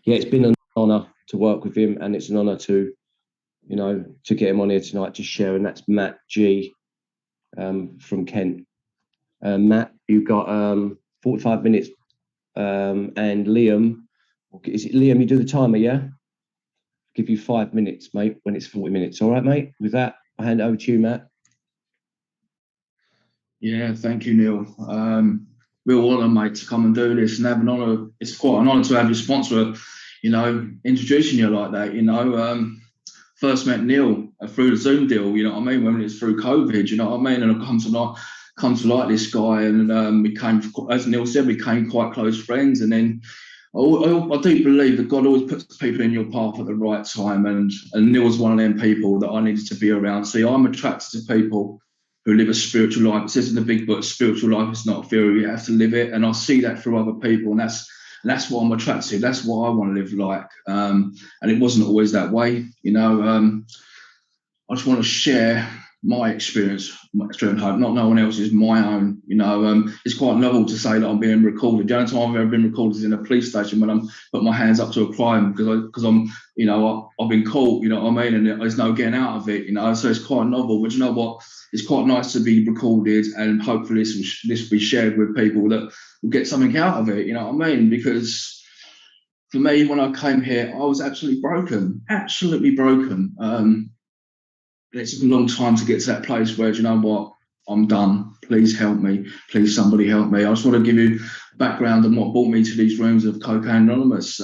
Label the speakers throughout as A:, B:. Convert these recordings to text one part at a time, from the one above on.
A: Yeah, it's been an honour to work with him, and it's an honour to to get him on here tonight to share. And that's Matt G from Kent. Matt, you've got 45 minutes, and Liam, is it Liam? You do the timer, yeah? Give you 5 minutes, mate. When it's 40 minutes, all right, mate. With that, I hand it over to you, Matt.
B: Yeah, thank you, Neil. Real honour, mate, to come and do this and have an honour. It's quite an honour to have your sponsor, introducing you like that. First met Neil through the Zoom deal. You know what I mean? When it was through COVID, you know what I mean? And I've come to like this guy, and we came, as Neil said, we became quite close friends. And then I do believe that God always puts people in your path at the right time, and Neil's one of them people that I needed to be around. See, I'm attracted to people who live a spiritual life. It says in the big book, spiritual life is not a theory, you have to live it. And I see that through other people, and that's what I'm attracted to. That's what I want to live like. And it wasn't always that way, I just want to share my experience home, not no one else's, my own. It's quite novel to say that I'm being recorded. The only time I've ever been recorded is in a police station when I'm put my hands up to a crime because I'm, I've been caught, you know what I mean, and there's no getting out of it, So it's quite novel, but you know what? It's quite nice to be recorded, and hopefully this will be shared with people that will get something out of it. You know what I mean? Because for me, when I came here, I was absolutely broken. It took a long time to get to that place where, you know what, I'm done. Please help me. Please, somebody help me. I just want to give you background on what brought me to these rooms of Cocaine Anonymous.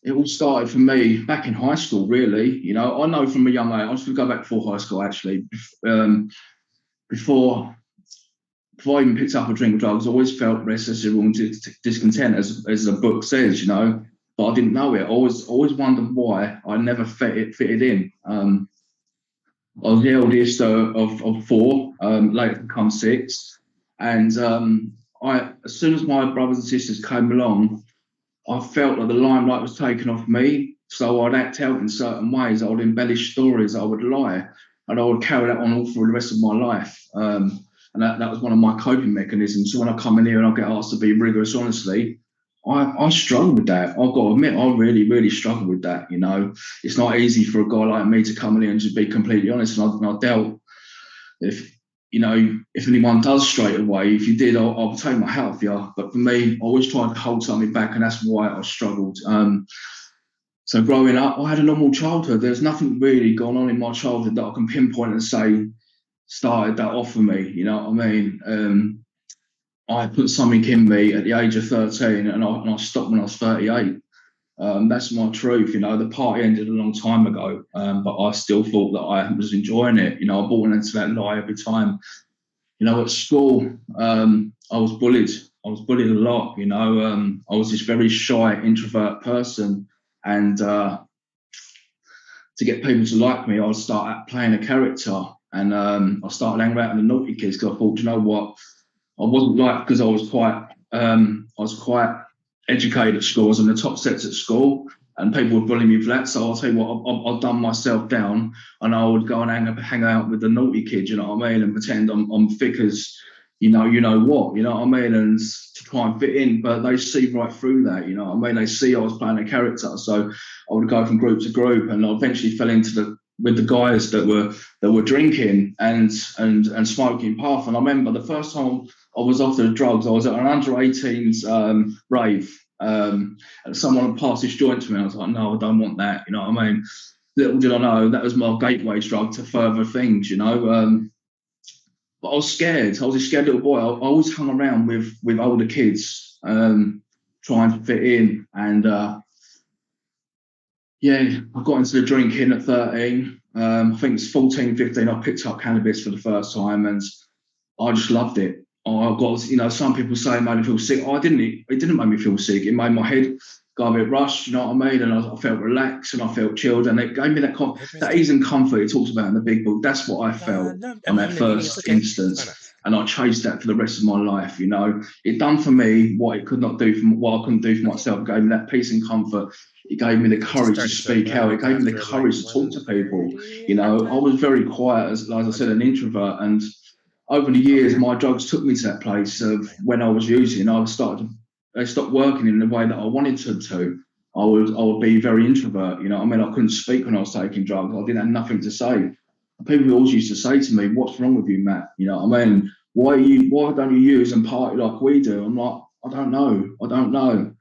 B: It all started for me back in high school, really. I know from a young age, I was going to go back before high school, actually. Before I even picked up a drink of drugs, I always felt restless and discontent, as the book says, but I didn't know it. I always wondered why I never fitted in. I was the eldest of four, later become six. And as soon as my brothers and sisters came along, I felt like the limelight was taken off me. So I'd act out in certain ways. I would embellish stories. I would lie. And I would carry that on all for the rest of my life. And that was one of my coping mechanisms. So when I come in here and I get asked to be rigorous, honestly, I struggle with that. I've got to admit, I really, really struggle with that. It's not easy for a guy like me to come in here and just be completely honest. And I doubt if anyone does straight away, if you did, I'll take my hat off you. But for me, I always tried to hold something back, and that's why I struggled. So growing up, I had a normal childhood. There's nothing really gone on in my childhood that I can pinpoint and say started that off for me. You know what I mean? I put something in me at the age of 13, and I stopped when I was 38. That's my truth. The party ended a long time ago, but I still thought that I was enjoying it. I bought into that lie every time. At school, I was bullied. I was bullied a lot. I was this very shy, introvert person, and to get people to like me, I would start playing a character, and I started hanging out with the naughty kids because I thought, you know what, I wasn't liked because I was quite educated at school. I was in the top sets at school, and people would bully me for that. So I'll tell you what, I've done myself down, and I would go and hang out with the naughty kids, you know what I mean, and pretend I'm thick as you know what, you know what I mean, and to try and fit in. But they see right through that, you know what I mean. They see I was playing a character, so I would go from group to group, and I eventually fell into with the guys that were drinking and smoking puff. And I remember the first time I was off the drugs, I was at an under 18s rave. And someone had passed this joint to me. I was like, no, I don't want that. You know what I mean? Little did I know that was my gateway drug to further things, But I was scared. I was a scared little boy. I always hung around with older kids, trying to fit in. And I got into the drinking at 13. I think it's 14, 15. I picked up cannabis for the first time, and I just loved it. I got, some people say it made me feel sick. It didn't make me feel sick. It made my head go a bit rushed, you know what I mean? And I felt relaxed and I felt chilled, and it gave me that ease and comfort it talks about in the big book. That's what I felt on that first instance. And I chased that for the rest of my life, It done for me what it could not do what I couldn't do for myself. It gave me that peace and comfort. It gave me the courage to speak out. It gave me the courage to talk to people. I was very quiet, as I said, an introvert, and over the years, my drugs took me to that place of when I was using. I started to they stopped working in the way that I wanted to. I would be very introvert. You know what I mean? I couldn't speak when I was taking drugs. I didn't have nothing to say. People always used to say to me, "What's wrong with you, Matt? You know what I mean? Why don't you use and party like we do?" I'm like, I don't know.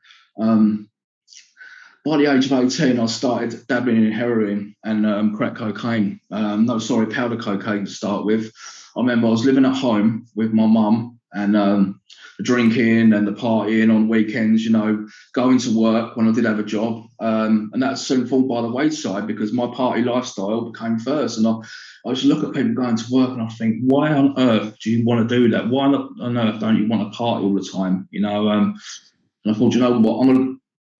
B: By the age of 18, I started dabbling in heroin and crack cocaine. Powder cocaine to start with. I remember I was living at home with my mum, and the drinking and the partying on weekends, you know, going to work when I did have a job. And that soon fall by the wayside because my party lifestyle became first. And I used to look at people going to work and I think, why on earth do you want to do that? Why on earth don't you want to party all the time? You know, and I thought, you know what,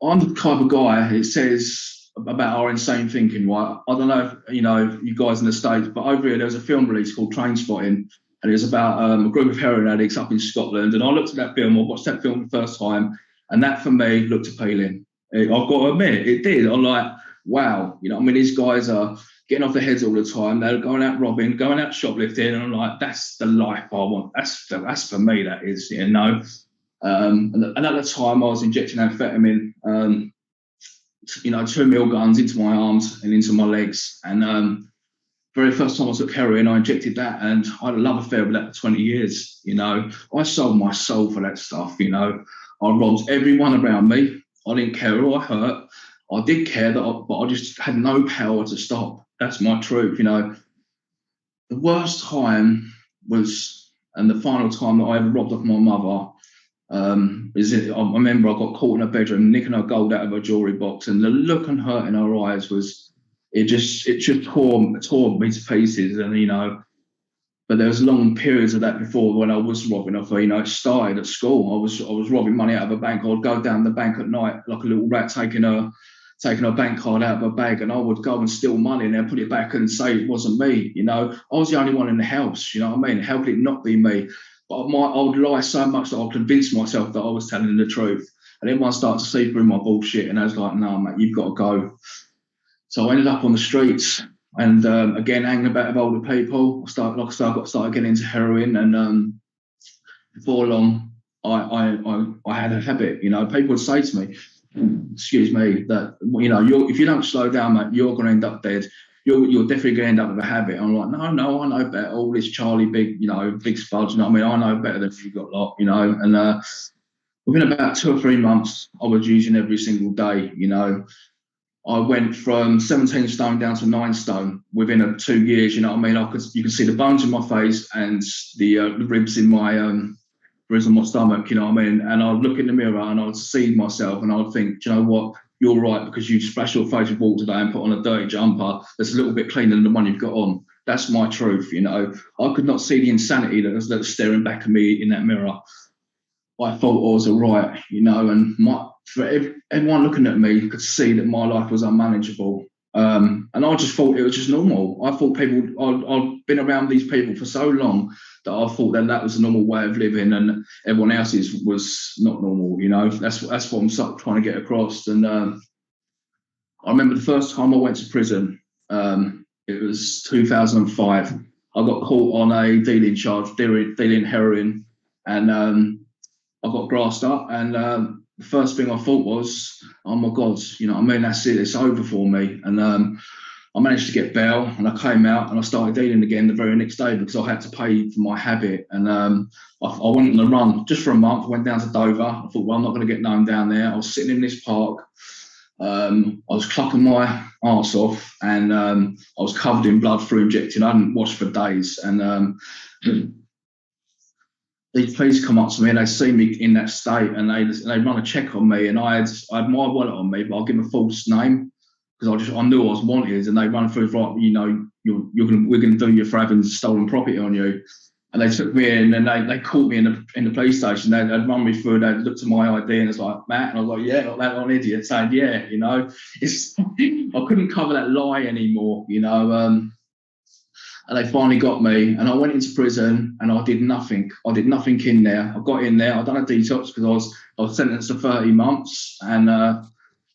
B: I'm the type of guy, it says about our insane thinking, right? I don't know if, you know, you guys in the States, but over here, there was a film release called Trainspotting, and it was about a group of heroin addicts up in Scotland. And I looked at that film, I watched that film the first time, and that for me looked appealing. I've got to admit, it did. I'm like, wow, you know, I mean, these guys are getting off their heads all the time. They're going out robbing, going out shoplifting, and I'm like, that's the life I want. That's for me, that is, you know. And at the time, I was injecting amphetamine, you know, 2 mil guns into my arms and into my legs. And very first time I took heroin, I injected that, and I had a love affair with that for 20 years. You know, I sold my soul for that stuff. You know, I robbed everyone around me. I didn't care who I hurt. I did care but I just had no power to stop. That's my truth. You know, the worst time was, and the final time that I ever robbed off my mother. I remember I got caught in her bedroom, nicking her gold out of her jewelry box, and the look and hurt in her eyes was, it just tore me to pieces. And you know, but there was long periods of that before when I was robbing off her. You know, it started at school. I was robbing money out of a bank. I would go down the bank at night like a little rat, taking her bank card out of her bag, and I would go and steal money and then put it back and say it wasn't me. You know, I was the only one in the house. You know what I mean? How could it not be me? But I would lie so much that I would convince myself that I was telling the truth. And everyone started to see through my bullshit, and I was like, no, mate, you've got to go. So I ended up on the streets, and again, hanging about with older people. I started getting into heroin, and before long, I had a habit. You know, people would say to me, excuse me, that, you know, if you don't slow down, mate, you're going to end up dead. You're definitely going to end up with a habit. I'm like, no, I know better. All this Charlie big spuds, you know what I mean? I know better than you got lot, you know. And within about 2 or 3 months, I was using every single day, you know. I went from 17 stone down to 9 stone within 2 years, you know what I mean? You could see the bones in my face and the ribs in my ribs on my stomach, you know what I mean? And I'd look in the mirror and I'd see myself and I'd think, do you know what? You're right, because you splashed your face with water today and put on a dirty jumper that's a little bit cleaner than the one you've got on. That's my truth, you know. I could not see the insanity that was staring back at me in that mirror. I thought I was all right, you know, and everyone looking at me could see that my life was unmanageable. And I just thought it was just normal. I thought I'd been around these people for so long that I thought that was a normal way of living, and everyone else's was not normal, you know. That's what I'm sort of trying to get across. And I remember the first time I went to prison, it was 2005. I got caught on a dealing charge, dealing heroin, and I got grassed up. And the first thing I thought was, oh my God, you know what I mean, that's it, it's over for me. And I managed to get bail, and I came out and I started dealing again the very next day because I had to pay for my habit. And I went on the run just for a month. I went down to Dover. I thought, well, I'm not going to get known down there. I was sitting in this park. I was clucking my arse off, and I was covered in blood through injecting. I hadn't washed for days. And these police come up to me and they see me in that state, and they run a check on me. And I had my wallet on me, but I'll give them a false name, because I knew I was wanted, and they run through, right, you know, we're going to do you for having stolen property on you. And they took me in, and they caught me in the police station. They'd run me through, they'd looked at my ID, and it's like, Matt, and I was like, yeah, not that one idiot, saying, yeah, you know. I couldn't cover that lie anymore, you know. And they finally got me, and I went into prison, and I did nothing. I did nothing in there. I got in there, I done a detox because I was sentenced to 30 months, and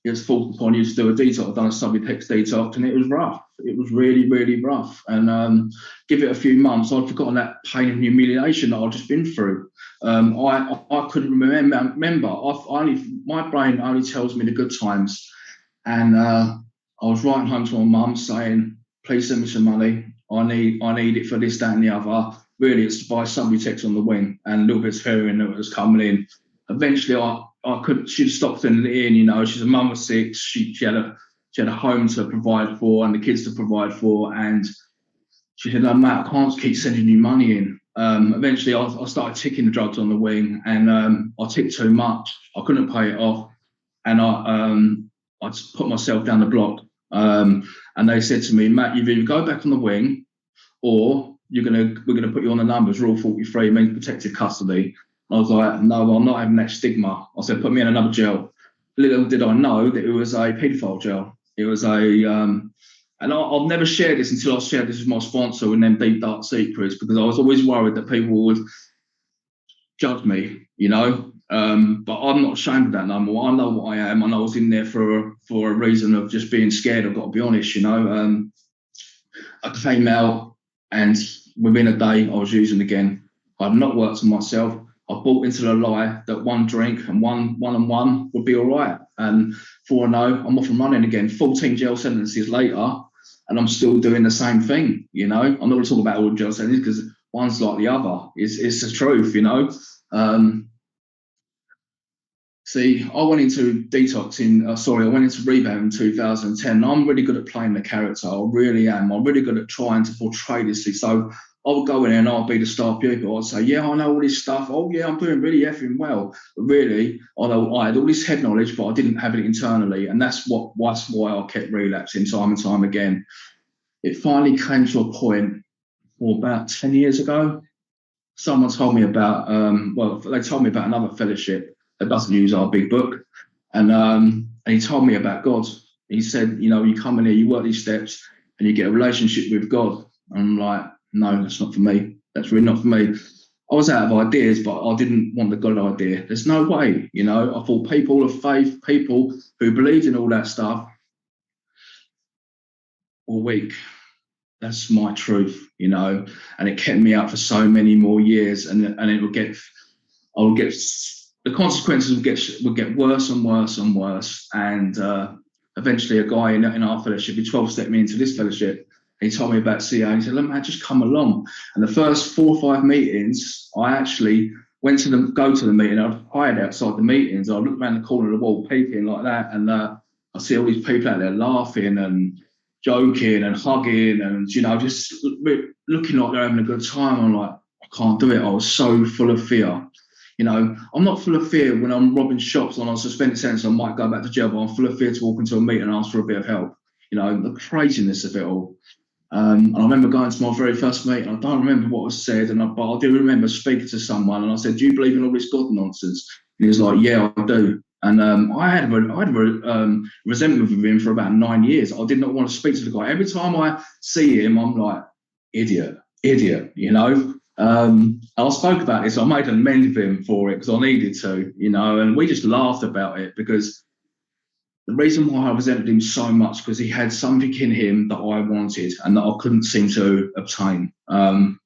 B: it was forced upon you to do a detox. I've done a Subutex detox, and it was rough. It was really, really rough. And give it a few months, I'd forgotten that pain and humiliation that I'd just been through. I couldn't remember. My brain only tells me the good times. And I was writing home to my mum saying, "Please send me some money. I need it for this, that, and the other." Really, it's to buy Subutex on the wing and a little bit of heroin that was coming in. Eventually, she'd stopped in the inn, you know. She's a mum of six. She had a home to provide for and the kids to provide for. And she said, "No, Matt, I can't keep sending you money in." Eventually, I started ticking the drugs on the wing, and I ticked too much. I couldn't pay it off, and I just put myself down the block. And they said to me, "Matt, you've either go back on the wing, or we're gonna put you on the numbers. Rule 43 means protective custody." I was like, "No, I'm not having that stigma." I said, "Put me in another jail." Little did I know that it was a paedophile jail. It was and I've never shared this until I shared this with my sponsor in them Deep Dark Secrets, because I was always worried that people would judge me, you know. But I'm not ashamed of that no more. I know what I am, and I was in there for a reason of just being scared. I've got to be honest, you know. I came out, and within a day, I was using again. I'd not worked on myself. I bought into the lie that one drink and one would be all right. And 4-0, I'm off and running again. 14 jail sentences later, and I'm still doing the same thing, you know. I'm not going to talk about all jail sentences because one's like the other. It's the truth, you know. See, I went into rehab in 2010. I'm really good at playing the character. I really am. I'm really good at trying to portray this. So I would go in and I'd be the star pupil. I'd say, "Yeah, I know all this stuff. Oh, yeah, I'm doing really effing well." But really, although I had all this head knowledge, but I didn't have it internally. And that's why I kept relapsing time and time again. It finally came to a point, about 10 years ago. Someone told me about, they told me about another fellowship that doesn't use our big book. And he told me about God. He said, "You know, you come in here, you work these steps, and you get a relationship with God." And I'm like, "No, that's not for me. That's really not for me." I was out of ideas, but I didn't want the God idea. There's no way, you know. I thought people of faith, people who believed in all that stuff, were weak. That's my truth, you know. And it kept me out for so many more years, and the consequences would get worse and worse and worse. And eventually, a guy in our fellowship, he 12-stepped me into this fellowship. He told me about CA, and he said, "Look, man, just come along." And the first 4 or 5 meetings, I actually went to go to the meeting. I'd hide outside the meetings. I'd look around the corner of the wall, peeking like that, and I see all these people out there laughing and joking and hugging, and, you know, just looking like they're having a good time. I'm like, I can't do it. I was so full of fear. You know, I'm not full of fear when I'm robbing shops on a suspended sentence. I might go back to jail, but I'm full of fear to walk into a meeting and ask for a bit of help. You know, the craziness of it all. And I remember going to my very first meeting. I don't remember what was said, but I do remember speaking to someone, and I said, "Do you believe in all this God nonsense?" And he was like, "Yeah, I do." And I had resentment with him for about 9 years. I did not want to speak to the guy. Every time I see him, I'm like, idiot, you know. I spoke about this. I made an amend with him for it because I needed to, you know, and we just laughed about it, because the reason why I resented him so much, because he had something in him that I wanted and that I couldn't seem to obtain. I'm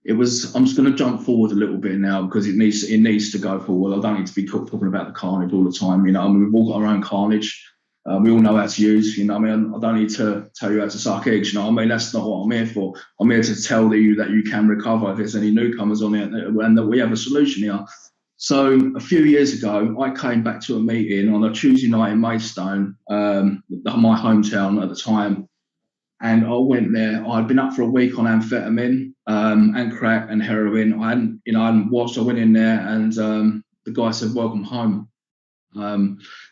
B: just going to jump forward a little bit now, because it needs to go forward. I don't need to be talking about the carnage all the time. You know, I mean, we've all got our own carnage. We all know how to use. You know, I mean, I don't need to tell you how to suck eggs. You know, I mean, that's not what I'm here for. I'm here to tell you that you can recover if there's any newcomers on it, and that we have a solution here. So a few years ago, I came back to a meeting on a Tuesday night in Maidstone, my hometown at the time. And I went there. I'd been up for a week on amphetamine and crack and heroin. I hadn't watched. I went in there, and the guy said, "Welcome home."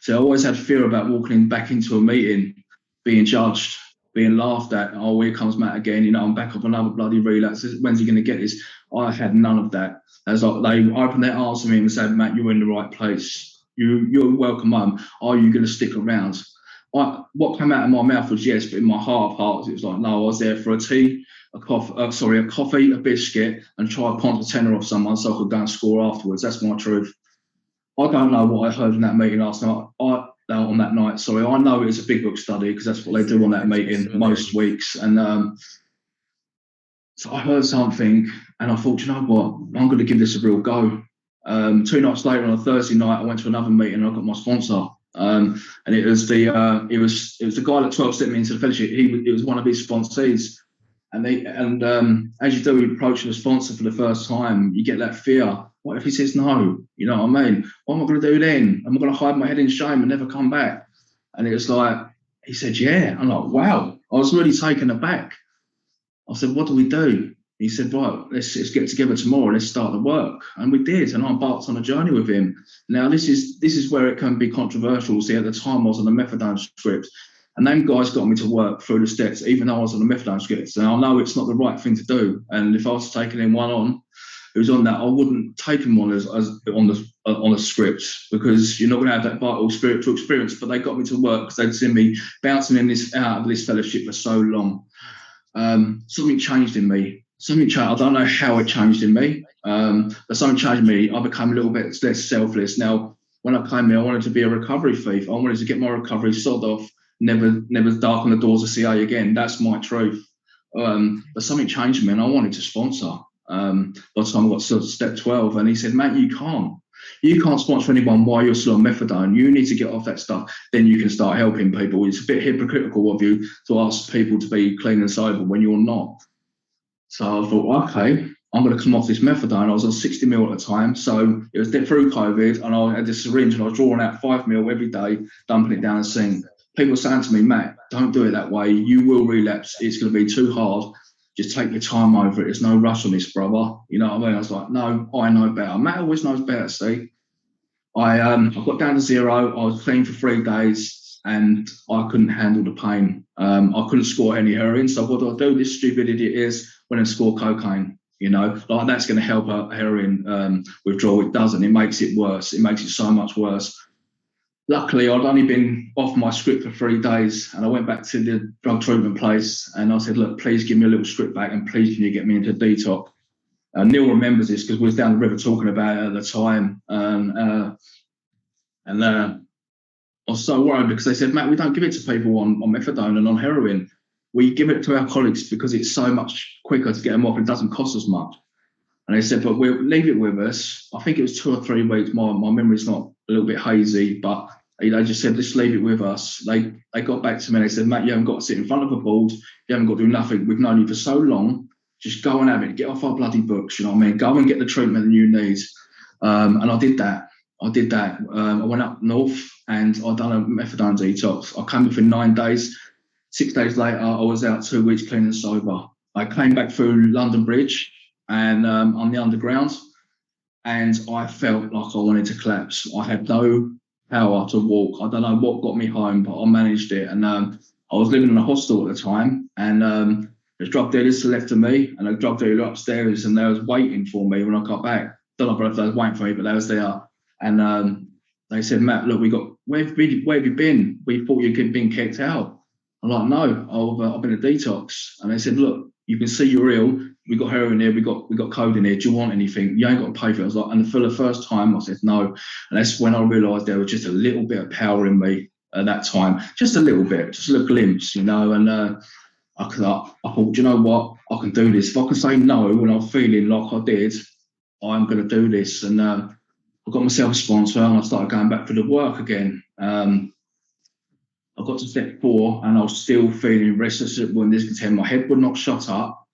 B: So I always had fear about walking back into a meeting, being judged, being laughed at. "Oh, here comes Matt again. You know, I'm back up another bloody relapse. When's he going to get this?" I had none of that. As like they opened their arms to me and said, "Matt, you're in the right place. You're welcome home. Are you going to stick around?" What came out of my mouth was yes, but in my heart of hearts, it was like, no, I was there for a tea, a coffee, a biscuit, and try to punch a tenner off someone so I could go and score afterwards. That's my truth. I don't know what I heard in that meeting last night. on that night. Sorry, I know it was a big book study because that's what they do on that meeting most weeks. And so I heard something, and I thought, you know what, I'm going to give this a real go. 2 nights later, on a Thursday night, I went to another meeting and I got my sponsor. And it was the guy that 12 stepped me into the fellowship. It was one of his sponsees. And as you do, you approach the sponsor for the first time, you get that fear. What if he says no? You know what I mean? What am I going to do then? Am I going to hide my head in shame and never come back? And it was like, he said, yeah. I'm like, wow. I was really taken aback. I said, what do we do? He said, right, let's get together tomorrow. Let's start the work. And we did. And I embarked on a journey with him. Now, this is where it can be controversial. See, at the time, I was on the methadone script. And them guys got me to work through the steps, even though I was on the methadone script. And I know it's not the right thing to do. And if I was taking him one on, who's on that, I wouldn't take him on as on the script, because you're not going to have that vital spiritual experience. But they got me to work because they'd seen me bouncing out of this fellowship for so long. Something changed in me. Something changed. I don't know how it changed in me, but something changed in me. I became a little bit less selfless. Now, when I came here, I wanted to be a recovery thief. I wanted to get my recovery sod off, never darken the doors of CA again. That's my truth. But something changed in me, and I wanted to sponsor. By the time I got to step 12, and he said, Matt, you can't sponsor anyone while you're still on methadone. You need to get off that stuff. Then you can start helping people. It's a bit hypocritical of you to ask people to be clean and sober when you're not. So I thought, okay, I'm going to come off this methadone. I was on 60 mil at the time. So it was through COVID, and I had this syringe, and I was drawing out 5 mil every day, dumping it down the sink. People were saying to me, Matt, don't do it that way. You will relapse. It's going to be too hard. Just take your time over it. There's no rush on this, brother. You know what I mean? I was like, no, I know better. Matt always knows better, see. I got down to 0. I was clean for 3 days, and I couldn't handle the pain. I couldn't score any heroin. So what do I do? This stupid idiot is when I score cocaine. You know, like that's going to help a heroin withdrawal. It doesn't. It makes it worse. It makes it so much worse. Luckily, I'd only been off my script for 3 days, and I went back to the drug treatment place, and I said, look, please give me a little script back, and please can you get me into detox? Neil remembers this because we was down the river talking about it at the time. And I was so worried because they said, Matt, we don't give it to people on methadone and on heroin. We give it to our colleagues because it's so much quicker to get them off. It doesn't cost us much. And they said, but we'll leave it with us. I think it was 2 or 3 weeks. My memory's not a little bit hazy, but they just said, just leave it with us. They got back to me and they said, Matt, you haven't got to sit in front of a board. You haven't got to do nothing. We've known you for so long. Just go and have it. Get off our bloody books. You know what I mean? Go and get the treatment that you need. And I did that. I went up north and I'd done a methadone detox. I came within 9 days. 6 days later, I was out 2 weeks clean and sober. I came back through London Bridge and on the underground, and I felt like I wanted to collapse. I had no power to walk. I don't know what got me home, but I managed it. And I was living in a hostel at the time, and there's drug dealers to the left of me, and a drug dealer upstairs, and they was waiting for me when I got back. Don't know if they was waiting for me, but they was there. And they said, Matt, look, where have you been? We thought you'd been kicked out. I'm like, no, I've been a detox. And they said, look, you can see you're ill. We got heroin here. We got coke in here. Do you want anything? You ain't got to pay for it. I was like, and for the first time, I said no. And that's when I realised there was just a little bit of power in me at that time, just a little bit, just a little glimpse, you know. And I thought, you know what? I can do this. If I can say no when I'm feeling like I did, I'm going to do this. And I got myself a sponsor, and I started going back for the work again. I got to step 4, and I was still feeling restless and discontent. My head would not shut up,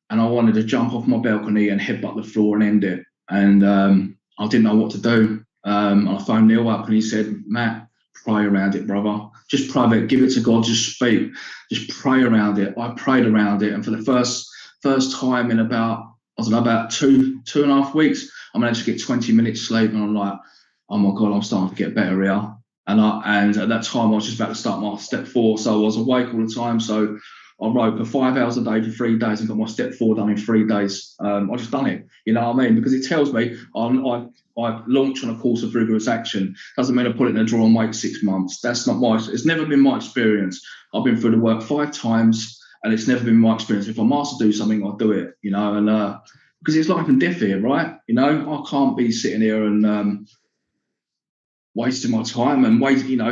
B: and I wanted to jump off my balcony and headbutt the floor and end it. And I didn't know what to do. I phoned Neil up, and he said, Matt, pray around it, brother. Just pray it. Give it to God. Just speak. Just pray around it. I prayed around it, and for the first time in about 2.5 weeks, I managed to get 20 minutes sleep, and I'm like, oh my God, I'm starting to get better here. And at that time, I was just about to start my step 4, so I was awake all the time. So I wrote for 5 hours a day for 3 days and got my step 4 done in 3 days. I just done it, you know what I mean? Because it tells me I launched on a course of rigorous action. Doesn't mean I put it in a drawer and wait 6 months. That's not it's never been my experience. I've been through the work 5 times, and it's never been my experience. If I'm asked to do something, I'll do it, you know. And because it's life and death here, right? You know, I can't be sitting here and wasting my time and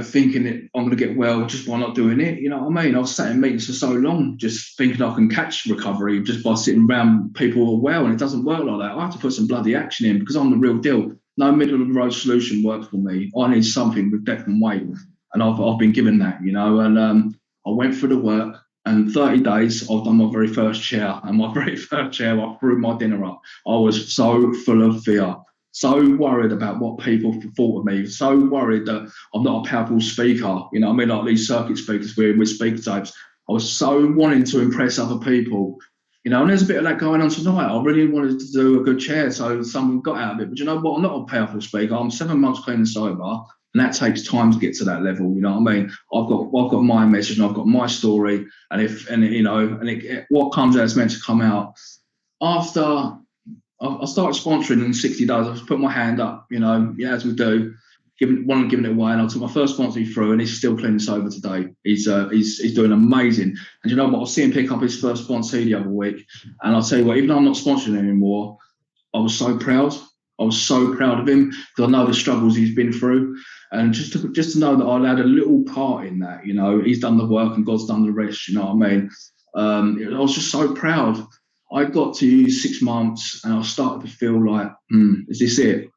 B: thinking that I'm going to get well just by not doing it. You know what I mean? I was sat in meetings for so long just thinking I can catch recovery just by sitting around people who are well, and it doesn't work like that. I have to put some bloody action in because I'm the real deal. No middle of the road solution works for me. I need something with depth and weight, and I've been given that, and I went through the work. And 30 days, I've done my very first chair. And my very first chair, I threw my dinner up. I was so full of fear, so worried about what people thought of me, so worried that I'm not a powerful speaker. You know what I mean? Like these circuit speakers with speaker tapes. I was so wanting to impress other people. And there's a bit of that going on tonight. I really wanted to do a good chair, so someone got out of it. But you know what? I'm not a powerful speaker. I'm 7 months clean and sober. And that takes time to get to that level, you know what I mean? I've got my message and I've got my story, what comes out is meant to come out. After I started sponsoring in 60 days, I put my hand up, as we do, giving it away, and I took my first sponsor through, and he's still clean and sober today. He's doing amazing. And you know what? I see him pick up his first sponsor the other week, and I'll tell you what, even though I'm not sponsoring anymore, I was so proud. I was so proud of him because I know the struggles he's been through. And just to know that I had a little part in that, he's done the work and God's done the rest, you know what I mean? I was just so proud. I got to 6 months and I started to feel like, is this it?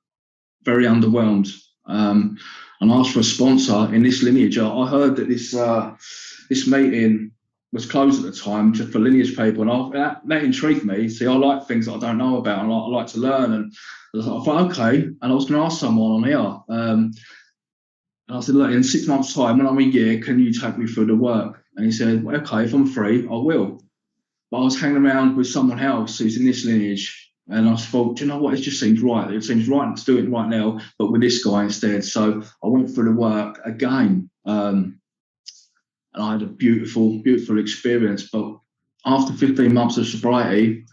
B: Very underwhelmed. And I asked for a sponsor in this lineage. I heard that this meeting was closed at the time just for lineage people, and that intrigued me. See, I like things that I don't know about, and I like to learn. And I thought, okay. And I was going to ask someone on here. And I said, look, in 6 months' time, when I'm a year, can you take me through the work? And he said, well, okay, if I'm free, I will. But I was hanging around with someone else who's in this lineage. And I thought, do you know what? It just seems right. It seems right to do it right now, but with this guy instead. So I went through the work again. And I had a beautiful, beautiful experience. But after 15 months of sobriety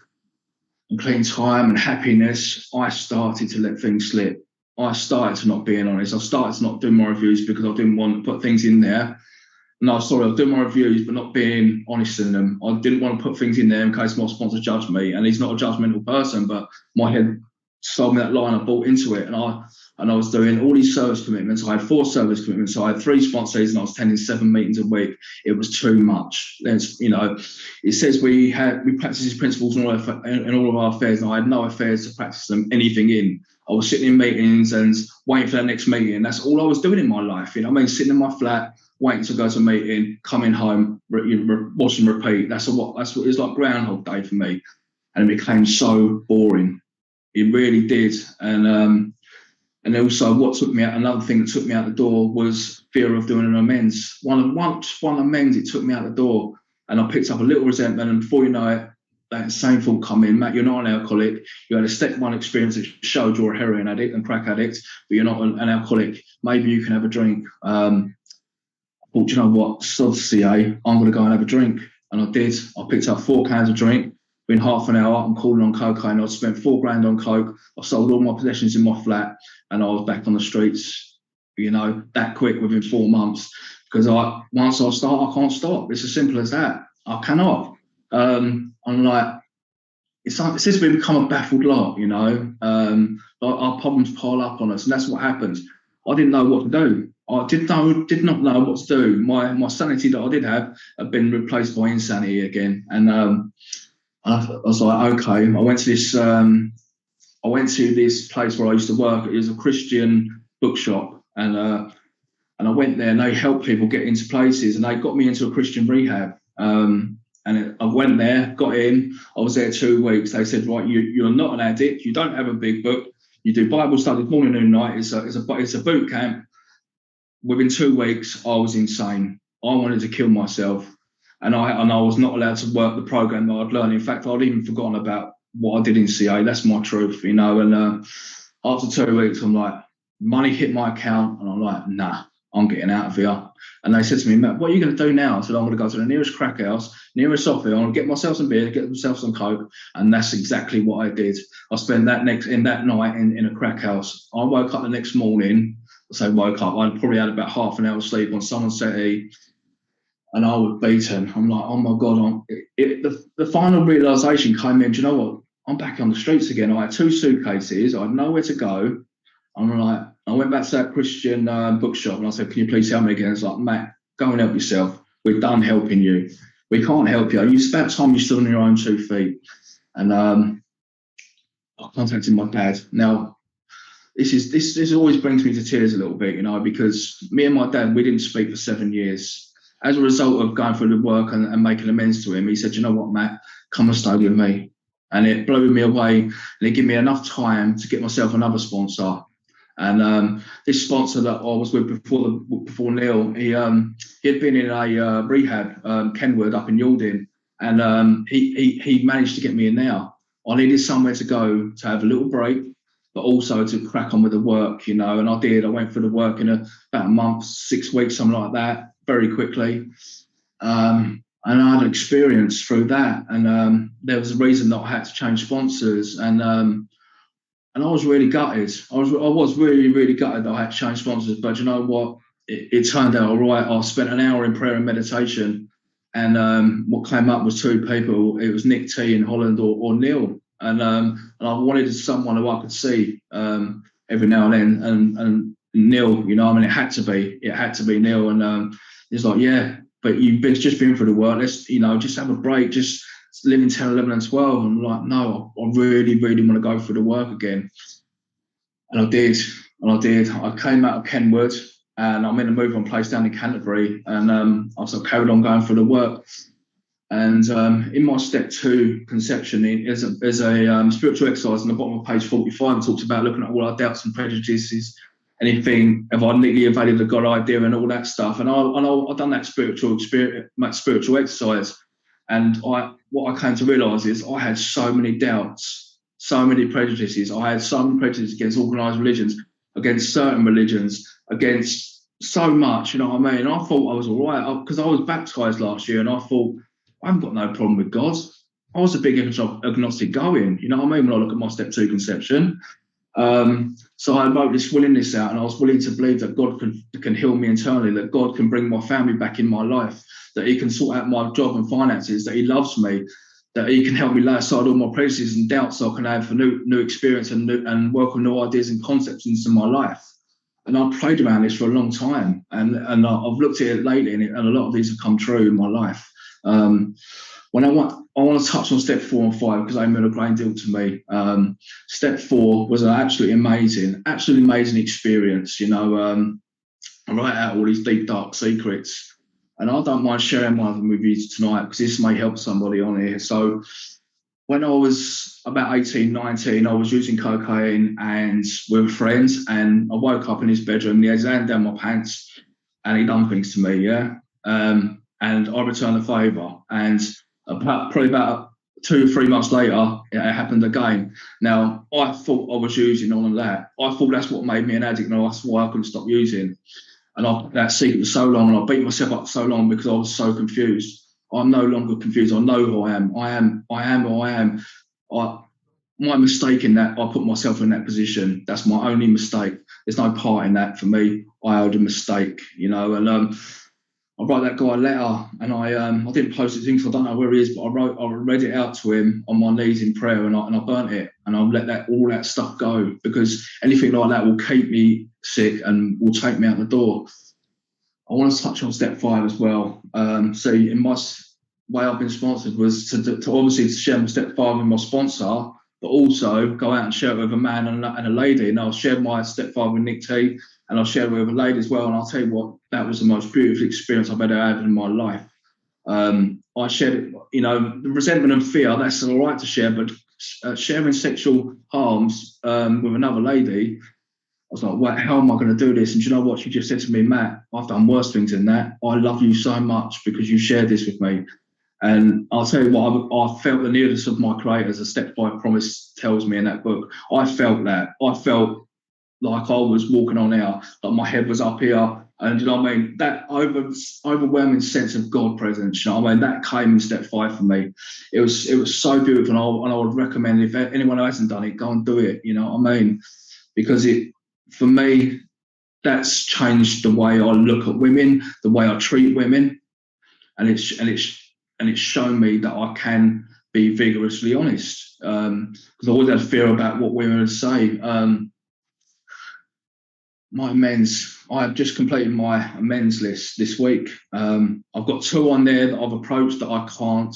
B: and clean time and happiness, I started to let things slip. I started to not being honest. I started to not do my reviews because I didn't want to put things in there. No, sorry, I was doing my reviews, but not being honest in them. I didn't want to put things in there in case my sponsor judged me. And he's not a judgmental person, but my head sold me that line. I bought into it, and I was doing all these service commitments. I had 4 service commitments. So I had 3 sponsors, and I was attending 7 meetings a week. It was too much. It says we practice these principles in all of our affairs, and I had no affairs to practice them anything in. I was sitting in meetings and waiting for that next meeting. That's all I was doing in my life. Sitting in my flat, waiting to go to a meeting, coming home, watch and repeat. That's what it's like Groundhog Day for me. And it became so boring. It really did. And also another thing that took me out the door was fear of doing an amends. Once one amends, it took me out the door, and I picked up a little resentment, and before you know it, that same thought come in. Matt, you're not an alcoholic. You had a step 1 experience that showed you're a heroin addict and crack addict, but you're not an alcoholic. Maybe you can have a drink. I thought, you know what, sod CA, I'm going to go and have a drink. And I did. I picked up 4 cans of drink. Within half an hour, I'm calling on cocaine. I spent $4,000 on coke. I sold all my possessions in my flat, and I was back on the streets, that quick within 4 months. Because once I start, I can't stop. It's as simple as that. I cannot. I'm like, it's just we become a baffled lot, our problems pile up on us, and that's what happens. I didn't know what to do. I did not know what to do. My sanity that I did have had been replaced by insanity again, and I was like, okay. I went to this place where I used to work. It was a Christian bookshop, and I went there, and they helped people get into places, and they got me into a Christian rehab. I went there, got in. I was there 2 weeks. They said, right, you're not an addict. You don't have a big book. You do Bible studies morning, noon, night. It's a boot camp. Within 2 weeks, I was insane. I wanted to kill myself, and I was not allowed to work the program that I'd learned. In fact, I'd even forgotten about what I did in CA. That's my truth, And after 2 weeks, I'm like, money hit my account, and I'm like, nah, I'm getting out of here. And they said to me, Matt, what are you going to do now? I said, I'm going to go to the nearest crack house, nearest off here. I'm going to get myself some beer, get myself some coke. And that's exactly what I did. I spent that night in a crack house. I woke up the next morning. I probably had about half an hour's sleep on someone's settee, and I was beaten. I'm like, oh my God. The final realization came in, do you know what? I'm back on the streets again. I had 2 suitcases. I had nowhere to go. I'm like, I went back to that Christian bookshop and I said, "Can you please help me again?" It's like, "Matt, go and help yourself. We're done helping you. We can't help you. It's about time you stood on your own 2 feet." And I contacted my dad. Now, this always brings me to tears a little bit, because me and my dad, we didn't speak for 7 years. As a result of going through the work and making amends to him, he said, "You know what, Matt, come and stay with me." And it blew me away, and it gave me enough time to get myself another sponsor. And this sponsor that I was with before Neil, he had been in a rehab, Kenwood up in Yalding, and he managed to get me in there. I needed somewhere to go to have a little break, but also to crack on with the work, and I did. I went through the work in about a month, 6 weeks, something like that, very quickly. And I had an experience through that, and there was a reason that I had to change sponsors, and I was really gutted. I was really, really gutted that I had to change sponsors. But you know what? It turned out all right. I spent an hour in prayer and meditation, and what came up was 2 people. It was Nick T in Holland or Neil, and I wanted someone who I could see every now and then. And Neil, it had to be Neil. And he's like, "Yeah, but you've just been through the work. Let's just have a break. Just live in 10, 11, and 12. And I'm like, "No, I really, really want to go through the work again." And I did. I came out of Kenwood, and I'm in a move-on place down in Canterbury, and I sort of carried on going through the work. And in my step 2 conception, there's a spiritual exercise on the bottom of page 45. It talks about looking at all our doubts and prejudices, anything, have I neatly evaded the God idea and all that stuff. And I've done that spiritual exercise. And what I came to realise is I had so many doubts, so many prejudices. I had so many prejudices against organised religions, against certain religions, against so much, you know what I mean? And I thought I was all right, because I was baptised last year, and I thought, I haven't got no problem with God. I was a big agnostic going, you know what I mean, when I look at my step 2 conception. So I wrote this willingness out, and I was willing to believe that God can heal me internally, that God can bring my family back in my life, that he can sort out my job and finances, that he loves me, that he can help me lay aside all my prejudices and doubts so I can have a new experience and welcome new ideas and concepts into my life. And I've prayed around this for a long time, and I've looked at it lately, and a lot of these have come true in my life. When I want to touch on step 4 and 5 because they mean a great deal to me. Step 4 was an absolutely amazing experience. I write out all these deep, dark secrets, and I don't mind sharing one of them with you tonight because this may help somebody on here. So when I was about 18, 19, I was using cocaine and with friends, and I woke up in his bedroom, he had his hand down my pants, and he done things to me, yeah? And I returned the favour, and probably about 2 or 3 months later, it happened again. Now, I thought I was using all of that. I thought that's what made me an addict, and that's why I couldn't stop using. And that secret for so long, and I beat myself up for so long because I was so confused. I'm no longer confused. I know who I am. I am who I am. My mistake in that, I put myself in that position. That's my only mistake. There's no part in that for me. I owed a mistake, and I wrote that guy a letter, and I didn't post it in because I don't know where he is, but I read it out to him on my knees in prayer, and I burnt it, and I let all that stuff go, because anything like that will keep me sick and will take me out the door. I want to touch on step 5 as well. So in my way I've been sponsored was to obviously share my step 5 with my sponsor, but also go out and share it with a man and a lady. And I'll share my step 5 with Nick T, and I'll share it with a lady as well. And I'll tell you what, that was the most beautiful experience I've ever had in my life. I shared it, the resentment and fear, that's all right to share, but sharing sexual harms with another lady, I was like, well, how am I going to do this? And do you know what? She just said to me, Matt, I've done worse things than that. I love you so much because you shared this with me. And I'll tell you what, I felt the nearness of my creator, as a step 5 promise tells me in that book. I felt that. I felt like I was walking on air, like my head was up here. And you know what I mean? That overwhelming sense of God presence, you know what I mean? That came in step 5 for me. It was so beautiful, and I would recommend, if anyone who hasn't done it, go and do it, you know what I mean? Because for me, that's changed the way I look at women, the way I treat women, and it's shown me that I can be vigorously honest. Because I always had fear about what women would say. My amends. I've just completed my amends list this week. I've got 2 on there that I've approached that I can't,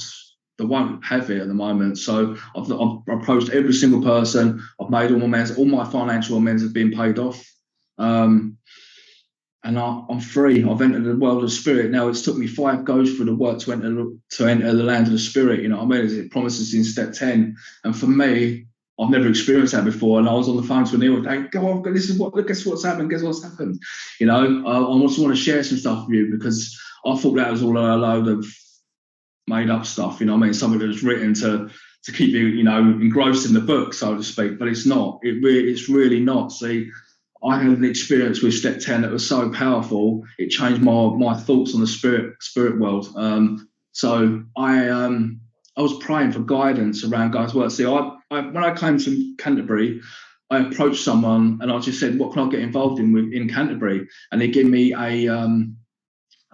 B: that won't have it at the moment. So I've approached every single person. I've made all my amends. All my financial amends have been paid off. And I'm free. I've entered the world of spirit. Now it's took me 5 goes through the work to enter the land of the spirit. You know what I mean? As it promises in step 10. And for me, I've never experienced that before. And I was on the phone to Neil, hey, go on, guess what's happened? Guess what's happened? You know, I also want to share some stuff with you because I thought that was all a load of made up stuff. You know what I mean? Something that was written to keep you, you know, engrossed in the book, so to speak. But it's not. It's really not. See, I had an experience with step 10 that was so powerful. It changed my thoughts on the spirit world. So I was praying for guidance around God's work. See, when I came to Canterbury, I approached someone and I just said, "What can I get involved in Canterbury?" And they gave me a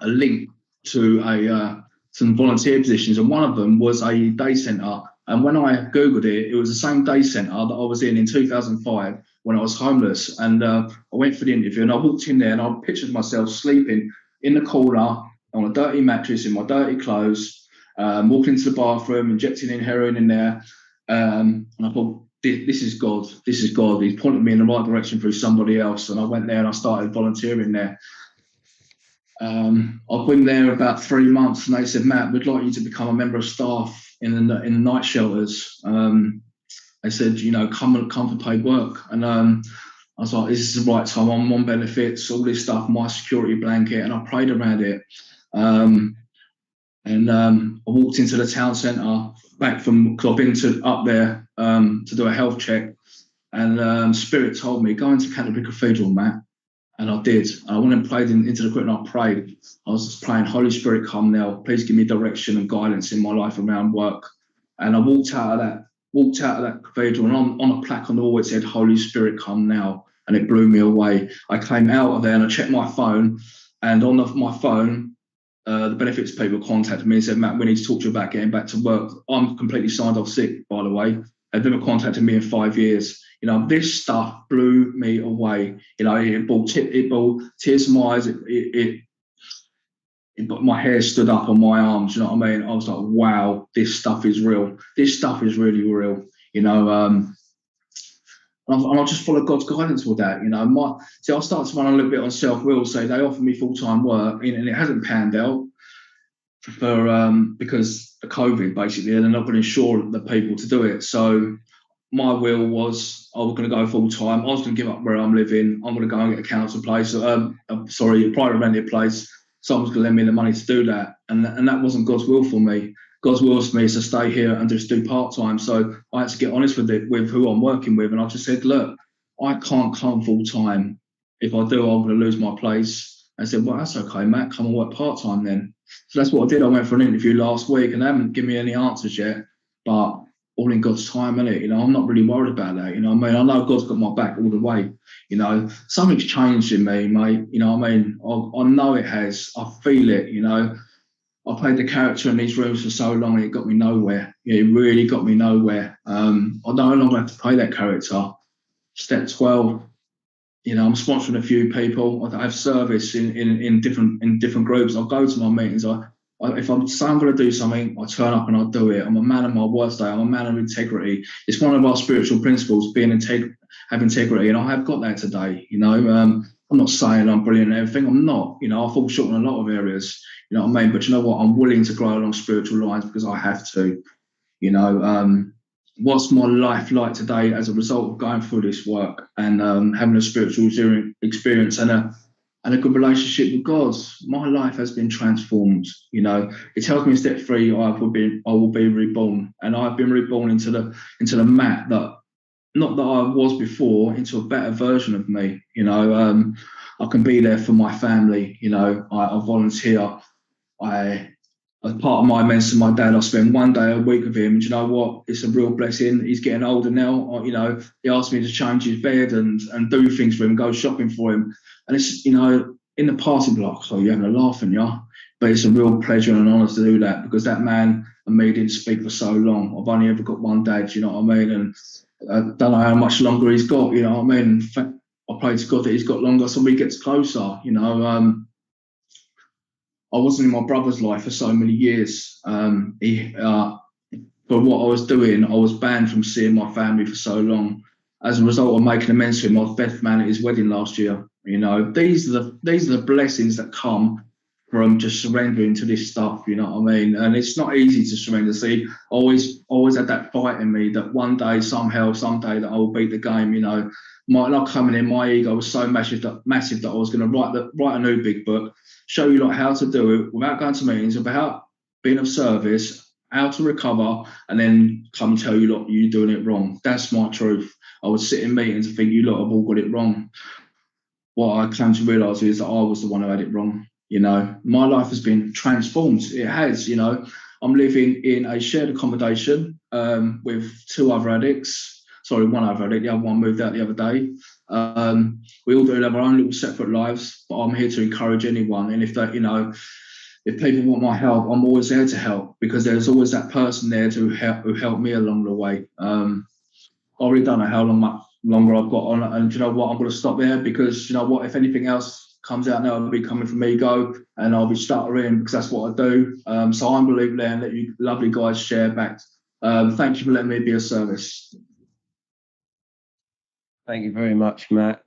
B: link to some volunteer positions, and one of them was a day centre. And when I googled it, it was the same day centre that I was in 2005 when I was homeless. And I went for the interview, and I walked in there, and I pictured myself sleeping in the corner on a dirty mattress in my dirty clothes. Walking into the bathroom, injecting in heroin in there. And I thought, this is God. This is God. He's pointed me in the right direction through somebody else. And I went there and I started volunteering there. I've been there about 3 months, and they said, "Matt, we'd like you to become a member of staff in the night shelters." They said, you know, come for paid work. And I was like, this is the right time. I'm on benefits, all this stuff, my security blanket, and I prayed around it. And I walked into the town centre back from, because I've been up there to do a health check. And Spirit told me, go into Canterbury Cathedral, Matt. And I did. I went and prayed into the crypt, and I prayed. I was just praying, Holy Spirit, come now. Please give me direction and guidance in my life around work. And I walked out of that cathedral, and on a plaque on the wall it said, Holy Spirit, come now. And it blew me away. I came out of there and I checked my phone, and on my phone, the benefits people contacted me and said, Matt, we need to talk to you about getting back to work. I'm completely signed off sick, by the way. They've never contacted me in 5 years. You know, this stuff blew me away. You know, it brought tears to my eyes. It got my hair stood up on my arms. You know what I mean? I was like, wow, this stuff is real. This stuff is really real. You know, and I just followed God's guidance with that. You know, I started to run a little bit on self-will. So they offered me full-time work, and it hasn't panned out because of COVID, basically, and they're not going to insure the people to do it. So my will was I was going to go full-time. I was going to give up where I'm living. I'm going to go and get a council place, a private rented place. Someone's going to lend me the money to do that. And that wasn't God's will for me. God's will for me is to stay here and just do part-time. So I had to get honest with who I'm working with. And I just said, look, I can't come full-time. If I do, I'm going to lose my place. I said, well, that's okay, Matt, come and work part-time then. So that's what I did. I went for an interview last week, and they haven't given me any answers yet, but all in God's time, innit? You know, I'm not really worried about that. You know what I mean? I know God's got my back all the way. You know, something's changed in me, mate. You know what I mean? I know it has. I feel it, you know. I played the character in these rooms for so long, and it got me nowhere. Yeah, it really got me nowhere. I no longer have to play that character. Step 12, you know, I'm sponsoring a few people. I have service in different groups. I'll go to my meetings. If I'm saying I'm going to do something, I turn up and I do it. I'm a man of my word today. I'm a man of integrity. It's one of our spiritual principles, have integrity, and I have got that today. You know, I'm not saying I'm brilliant at everything. I'm not. You know, I fall short in a lot of areas. You know what I mean? But you know what? I'm willing to grow along spiritual lines because I have to. You know, what's my life like today as a result of going through this work and having a spiritual experience and a good relationship with God? My life has been transformed. You know, it tells me in step 3, I will be reborn, and I've been reborn into the Matt that not that I was before, into a better version of me. You know, I can be there for my family. You know, I volunteer. As part of my amends to my dad, I spend 1 day a week with him. And you know what? It's a real blessing. He's getting older now. You know, he asked me to change his bed and do things for him, go shopping for him. And it's, you know, in the past, he'd be like, oh, you're having a laugh, and yeah. But it's a real pleasure and an honour to do that, because that man and me didn't speak for so long. I've only ever got one dad, you know what I mean? And I don't know how much longer he's got, you know what I mean? I pray to God that he's got longer so he gets closer. You know, I wasn't in my brother's life for so many years. For what I was doing, I was banned from seeing my family for so long. As a result of making amends to him, I was best man at his wedding last year. You know, these are the blessings that come from just surrendering to this stuff. You know what I mean? And it's not easy to surrender. See, always had that fight in me that one day, someday, that I will beat the game. You know, not coming in, my ego was so massive that I was going to write a new big book, show you like how to do it without going to meetings, without being of service, how to recover, and then come tell you, look, you're doing it wrong. That's my truth. I would sit in meetings and think, you lot have all got it wrong. What I came to realise is that I was the one who had it wrong. You know, my life has been transformed. It has, you know. I'm living in a shared accommodation with two other addicts. Sorry, one other addict. The other one moved out the other day. We all do have our own little separate lives, but I'm here to encourage anyone. And if that, you know, if people want my help, I'm always there to help, because there's always that person there who helped me along the way. I really don't know how longer I've got on, and you know what, I'm going to stop there, because you know what, if anything else comes out now, it'll be coming from ego, and I'll be stuttering because that's what I do. So I'm going to leave there and let you lovely guys share back. Thank you for letting me be of service.
A: Thank you very much, Matt.